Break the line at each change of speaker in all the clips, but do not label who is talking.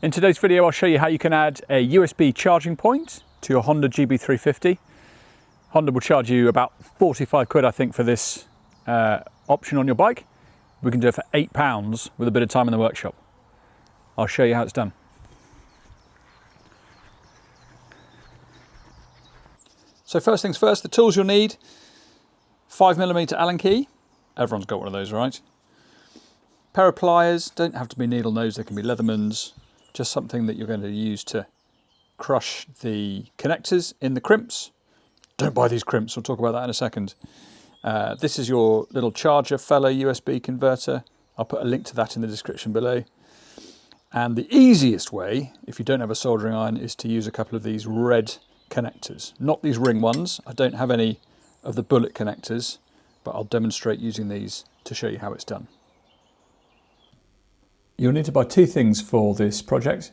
In today's video, I'll show you how you can add a USB charging point to your Honda GB350. Honda will charge you about 45 quid, I think, for this option on your bike. We can do it for £8 with a bit of time in the workshop. I'll show you how it's done. So first things first, the tools you'll need: 5mm Allen key. Everyone's got one of those, right? Pair of pliers, don't have to be needle nose, they can be Leathermans. Just something that you're going to use to crush the connectors in the crimps. Don't buy these crimps, we'll talk about that in a second. This is your little charger fellow USB converter. I'll put a link to that in the description below. And the easiest way, if you don't have a soldering iron, is to use a couple of these red connectors. Not these ring ones. I don't have any of the bullet connectors, but I'll demonstrate using these to show you how it's done. You'll need to buy two things for this project.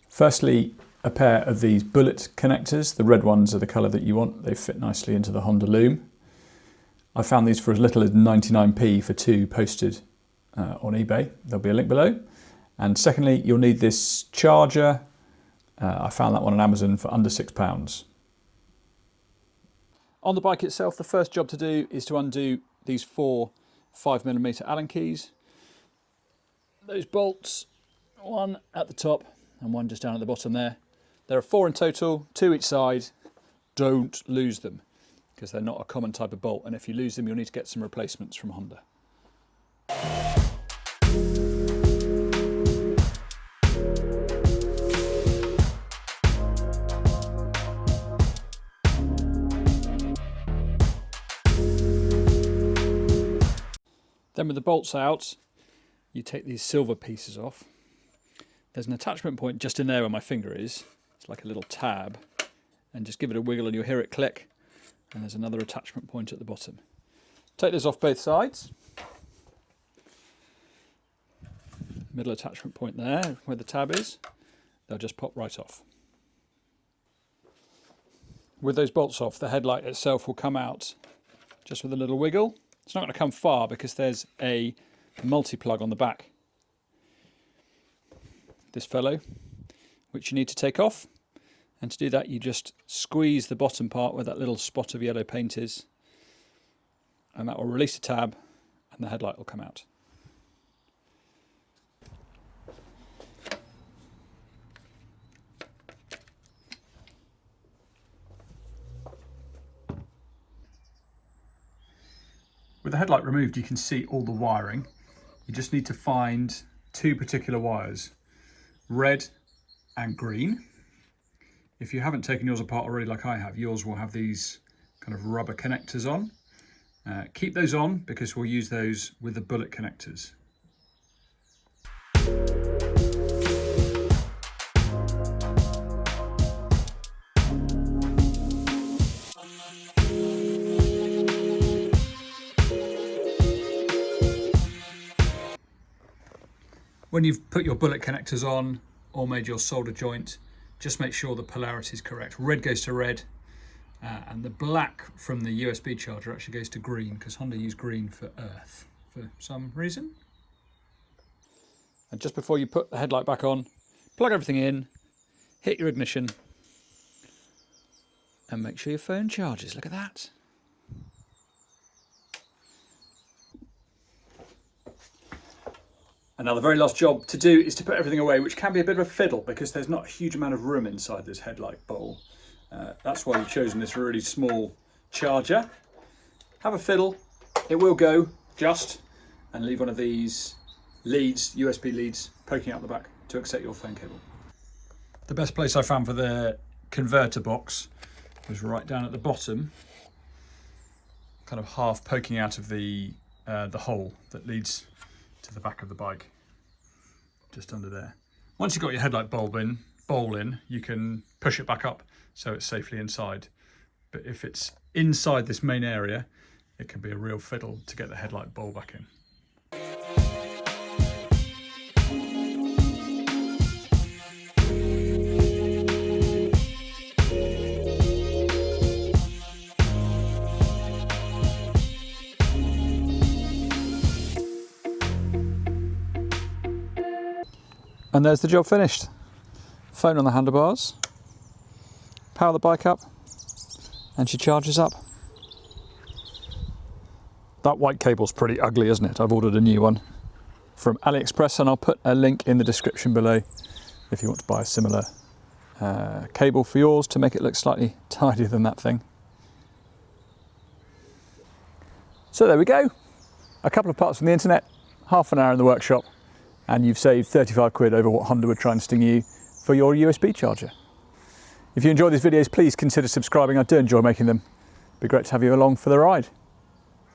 Firstly, a pair of these bullet connectors. The red ones are the colour that you want. They fit nicely into the Honda loom. I found these for as little as 99p for two, posted on eBay. There'll be a link below. And secondly, you'll need this charger. I found that one on Amazon for under £6. On the bike itself, the first job to do is to undo these four 5mm Allen keys. Those bolts, one at the top and one just down at the bottom there. There are 4 in total, 2 each side. Don't lose them because they're not a common type of bolt, and if you lose them you'll need to get some replacements from Honda. Then with the bolts out, you take these silver pieces off. There's an attachment point just in there where my finger is. It's like a little tab, and just give it a wiggle and you'll hear it click. And there's another attachment point at the bottom. Take this off both sides. Middle attachment point there where the tab is. They'll just pop right off. With those bolts off, the headlight itself will come out just with a little wiggle. It's not going to come far because there's a multi-plug on the back. This fellow, which you need to take off. And to do that, you just squeeze the bottom part where that little spot of yellow paint is. And that will release the tab and the headlight will come out. With the headlight removed, you can see all the wiring. You just need to find two particular wires, red and green. If you haven't taken yours apart already like I have, yours will have these kind of rubber connectors on. Keep those on because we'll use those with the bullet connectors. When you've put your bullet connectors on or made your solder joint, just make sure the polarity is correct. Red goes to red, and the black from the USB charger actually goes to green because Honda use green for earth for some reason. And just before you put the headlight back on, plug everything in, hit your ignition, and make sure your phone charges. Look at that. And now the very last job to do is to put everything away, which can be a bit of a fiddle because there's not a huge amount of room inside this headlight bowl. That's why we've chosen this really small charger. Have a fiddle, it will go just, and leave one of these leads, USB leads, poking out the back to accept your phone cable. The best place I found for the converter box was right down at the bottom, kind of half poking out of the hole that leads to the back of the bike, just under there. Once you've got your headlight bowl in, you can push it back up so it's safely inside. But if it's inside this main area, it can be a real fiddle to get the headlight bowl back in. And there's the job finished. phone on the handlebars, power the bike up, and she charges up. That white cable's pretty ugly, isn't it? I've ordered a new one from AliExpress, and I'll put a link in the description below if you want to buy a similar cable for yours to make it look slightly tidier than that thing. So there we go. A couple of parts from the internet, half an hour in the workshop, and you've saved 35 quid over what Honda would try and sting you for your USB charger. If you enjoy these videos, please consider subscribing. I do enjoy making them. It'd be great to have you along for the ride.